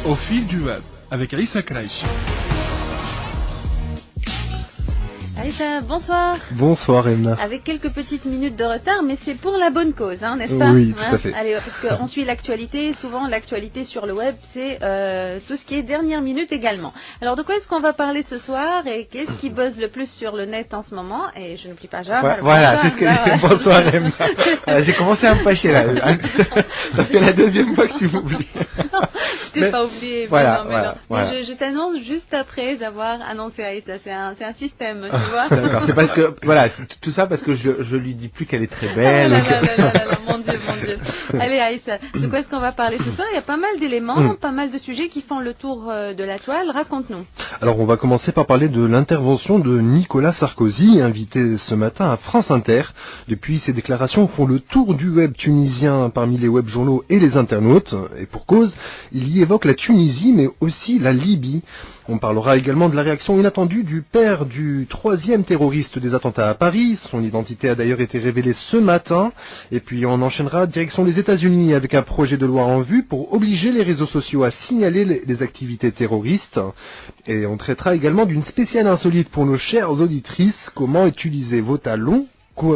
Au fil du web, avec Aïssa Kraichi. Aïssa, bonsoir. Bonsoir Emna. Avec quelques petites minutes de retard, mais c'est pour la bonne cause, hein, n'est-ce pas? Oui, tout à fait. Allez, parce qu'on suit l'actualité, souvent l'actualité sur le web, c'est tout ce qui est dernière minute également. Alors de quoi est-ce qu'on va parler ce soir et qu'est-ce qui buzz le plus sur le net en ce moment? Et je n'oublie pas Java. Voilà, c'est ce que bonsoir Emna. J'ai commencé à me fâcher là, parce que la deuxième fois que tu m'oublies. Non, je t'ai pas oublié. Voilà, mais je t'annonce juste après avoir annoncé Aïssa, c'est un système, tu vois. D'accord, c'est parce que, voilà, tout ça parce que je lui dis plus qu'elle est très belle. Mon Dieu. Allez Aïssa, de quoi est-ce qu'on va parler ce soir? Il y a pas mal d'éléments, pas mal de sujets qui font le tour de la toile, raconte-nous. Alors on va commencer par parler de l'intervention de Nicolas Sarkozy, invité ce matin à France Inter. Depuis, ses déclarations font le tour du web tunisien parmi les web journaux et les internautes, et pour cause, il y évoque la Tunisie mais aussi la Libye. On parlera également de la réaction inattendue du père du troisième terroriste des attentats à Paris. Son identité a d'ailleurs été révélée ce matin. Et puis on enchaînera direction les États-Unis avec un projet de loi en vue pour obliger les réseaux sociaux à signaler les activités terroristes. Et on traitera également d'une spéciale insolite pour nos chères auditrices, comment utiliser vos talons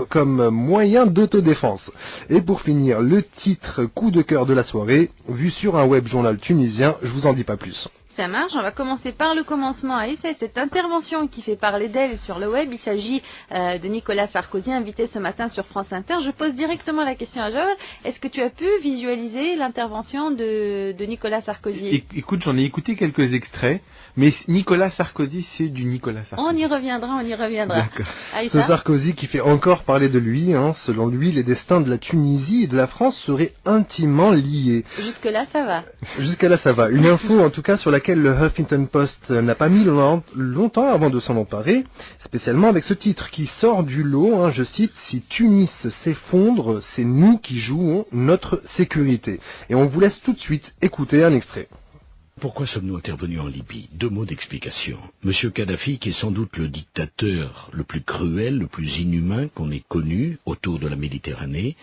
comme moyen d'autodéfense. Et pour finir, le titre coup de cœur de la soirée, vu sur un web journal tunisien, je vous en dis pas plus. Ça marche, on va commencer par le commencement. Aïssa, cette intervention qui fait parler d'elle sur le web, il s'agit de Nicolas Sarkozy, invité ce matin sur France Inter. Je pose directement la question à Joël. Est-ce que tu as pu visualiser l'intervention de Nicolas Sarkozy? Écoute, j'en ai écouté quelques extraits, mais Nicolas Sarkozy, c'est du Nicolas Sarkozy. On y reviendra. D'accord. Aïssa? Ce Sarkozy qui fait encore parler de lui, selon lui, les destins de la Tunisie et de la France seraient intimement liés. Jusque-là, ça va. Jusqu'à là, ça va. Une info, en tout cas, sur laquelle le Huffington Post n'a pas mis longtemps avant de s'en emparer, spécialement avec ce titre qui sort du lot, je cite, « Si Tunis s'effondre, c'est nous qui jouons notre sécurité ». Et on vous laisse tout de suite écouter un extrait. Pourquoi sommes-nous intervenus en Libye? 2 mots d'explication. Monsieur Kadhafi, qui est sans doute le dictateur le plus cruel, le plus inhumain qu'on ait connu autour de la Méditerranée,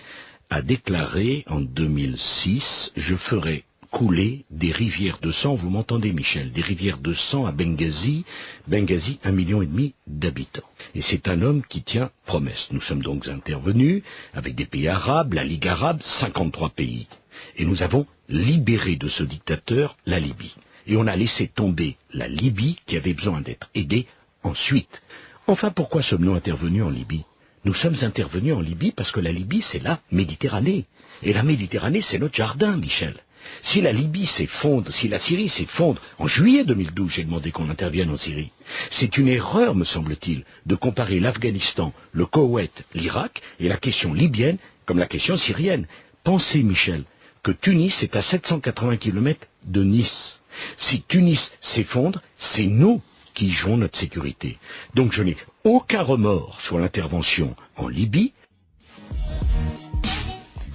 a déclaré en 2006 « Je ferai couler des rivières de sang », vous m'entendez Michel, des rivières de sang à Benghazi, 1,5 million d'habitants. Et c'est un homme qui tient promesse. Nous sommes donc intervenus avec des pays arabes, la Ligue arabe, 53 pays. Et nous avons libéré de ce dictateur la Libye. Et on a laissé tomber la Libye qui avait besoin d'être aidée ensuite. Enfin, pourquoi sommes-nous intervenus en Libye? Nous sommes intervenus en Libye parce que la Libye, c'est la Méditerranée. Et la Méditerranée, c'est notre jardin, Michel. Si la Libye s'effondre, si la Syrie s'effondre, en juillet 2012, j'ai demandé qu'on intervienne en Syrie. C'est une erreur, me semble-t-il, de comparer l'Afghanistan, le Koweït, l'Irak et la question libyenne comme la question syrienne. Pensez, Michel, que Tunis est à 780 km de Nice. Si Tunis s'effondre, c'est nous qui jouons notre sécurité. Donc je n'ai aucun remords sur l'intervention en Libye.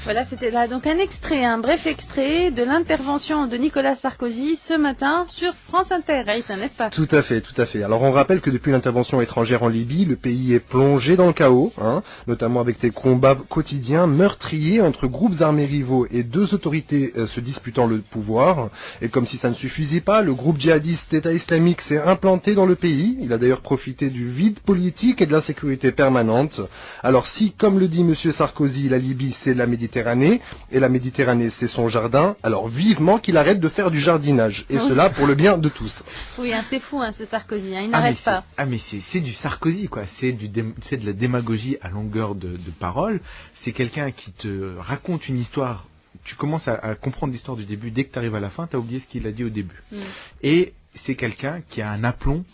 Voilà, c'était là donc un bref extrait de l'intervention de Nicolas Sarkozy ce matin sur France Inter, Aïssa, n'est-ce pas? Tout à fait. Alors on rappelle que depuis l'intervention étrangère en Libye, le pays est plongé dans le chaos, notamment avec des combats quotidiens meurtriers entre groupes armés rivaux et 2 autorités se disputant le pouvoir. Et comme si ça ne suffisait pas, le groupe djihadiste État islamique s'est implanté dans le pays. Il a d'ailleurs profité du vide politique et de l'insécurité permanente. Alors si, comme le dit monsieur Sarkozy, la Libye c'est la Méditerranée, et la Méditerranée c'est son jardin, alors vivement qu'il arrête de faire du jardinage, et cela pour le bien de tous. Oui, c'est fou ce Sarkozy, il n'arrête pas. Mais c'est du Sarkozy, quoi. C'est de la démagogie à longueur de parole. C'est quelqu'un qui te raconte une histoire. Tu commences à comprendre l'histoire du début, dès que tu arrives à la fin, tu as oublié ce qu'il a dit au début. Et c'est quelqu'un qui a un aplomb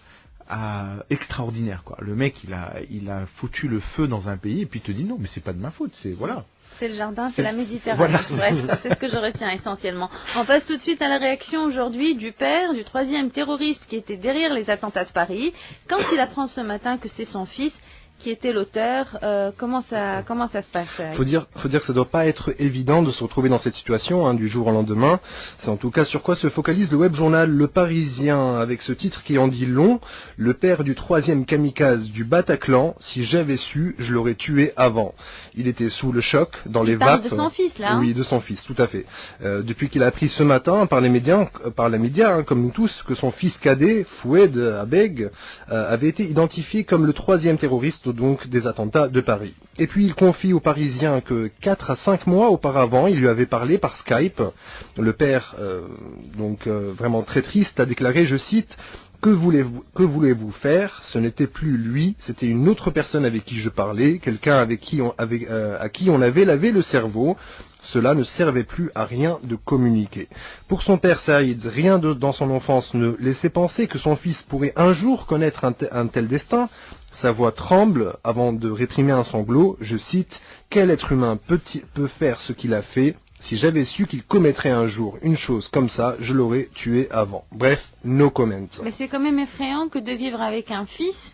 extraordinaire, quoi. Le mec, il a foutu le feu dans un pays et puis il te dit non, mais c'est pas de ma faute, C'est le jardin, c'est la Méditerranée. Voilà. Bref, c'est ce que je retiens essentiellement. On passe tout de suite à la réaction aujourd'hui du père du troisième terroriste qui était derrière les attentats de Paris. Quand il apprend ce matin que c'est son fils, qui était l'auteur. Comment ça se passe? Faut dire que ça doit pas être évident de se retrouver dans cette situation du jour au lendemain. C'est en tout cas sur quoi se focalise le web journal Le Parisien avec ce titre qui en dit long. Le père du 3e kamikaze du Bataclan, si j'avais su, je l'aurais tué avant. Il était sous le choc, dans les parle vapes. de son fils là. Oui, de son fils, tout à fait. Depuis qu'il a appris ce matin par les médias, comme nous tous, que son fils cadet, Foued Abeg, avait été identifié comme le 3e terroriste donc des attentats de Paris. Et puis il confie aux Parisiens que 4 à 5 mois auparavant, il lui avait parlé par Skype. Le père, vraiment très triste, a déclaré, je cite, que voulez-vous faire? Ce n'était plus lui, c'était une autre personne avec qui je parlais, quelqu'un à qui on avait lavé le cerveau. Cela ne servait plus à rien de communiquer. Pour son père Saïd, rien dans son enfance ne laissait penser que son fils pourrait un jour connaître un tel destin. Sa voix tremble avant de réprimer un sanglot. Je cite, « Quel être humain peut faire ce qu'il a fait? Si j'avais su qu'il commettrait un jour une chose comme ça, je l'aurais tué avant. » Bref, no comment. Mais c'est quand même effrayant que de vivre avec un fils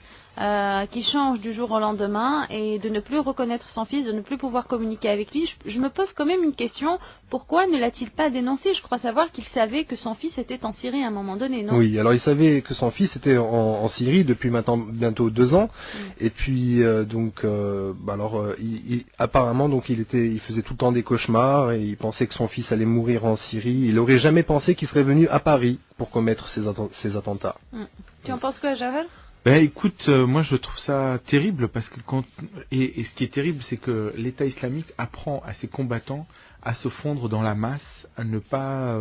qui change du jour au lendemain et de ne plus reconnaître son fils, de ne plus pouvoir communiquer avec lui. Je me pose quand même une question, pourquoi ne l'a-t-il pas dénoncé? Je crois savoir qu'il savait que son fils était en Syrie à un moment donné, non? Oui, alors il savait que son fils était en Syrie depuis maintenant bientôt 2 ans, et puis apparemment donc il faisait tout le temps des cauchemars et il pensait que son fils allait mourir en Syrie. Il aurait jamais pensé qu'il serait venu à Paris pour commettre ces attentats. Tu en penses quoi, Javel? Ben écoute, moi je trouve ça terrible parce que et ce qui est terrible, c'est que l'État islamique apprend à ses combattants à se fondre dans la masse, à ne pas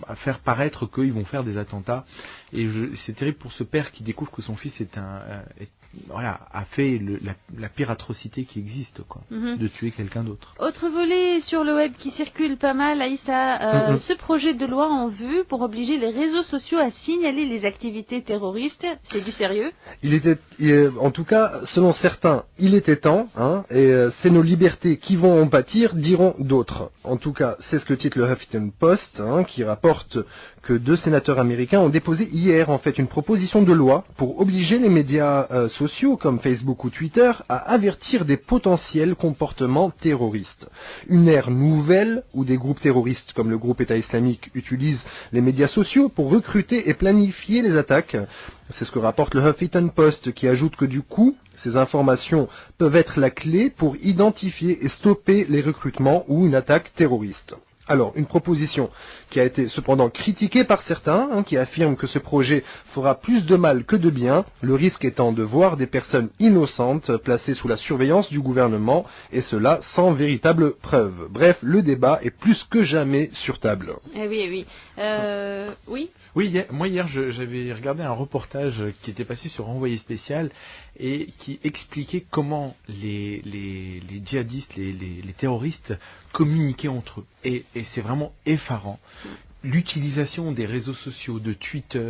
à faire paraître qu'ils vont faire des attentats. Et c'est terrible pour ce père qui découvre que son fils a fait la pire atrocité qui existe, quoi, de tuer quelqu'un d'autre. Autre volet sur le web qui circule pas mal, Aïssa, ce projet de loi en vue pour obliger les réseaux sociaux à signaler les activités terroristes, c'est du sérieux? En tout cas, selon certains, il était temps, et c'est nos libertés qui vont en pâtir, diront d'autres. En tout cas, c'est ce que titre le Huffington Post, qui rapporte que 2 sénateurs américains ont déposé hier en fait une proposition de loi pour obliger les médias sociaux comme Facebook ou Twitter à avertir des potentiels comportements terroristes. Une ère nouvelle où des groupes terroristes comme le groupe État islamique utilisent les médias sociaux pour recruter et planifier les attaques. C'est ce que rapporte le Huffington Post qui ajoute que du coup, ces informations peuvent être la clé pour identifier et stopper les recrutements ou une attaque terroriste. Alors, une proposition qui a été cependant critiquée par certains, qui affirment que ce projet fera plus de mal que de bien, le risque étant de voir des personnes innocentes placées sous la surveillance du gouvernement, et cela sans véritable preuve. Bref, le débat est plus que jamais sur table. Eh oui. Oui. Oui, moi hier j'avais regardé un reportage qui était passé sur Envoyé spécial et qui expliquait comment les djihadistes, les terroristes communiquaient entre eux. Et c'est vraiment effarant. L'utilisation des réseaux sociaux, de Twitter,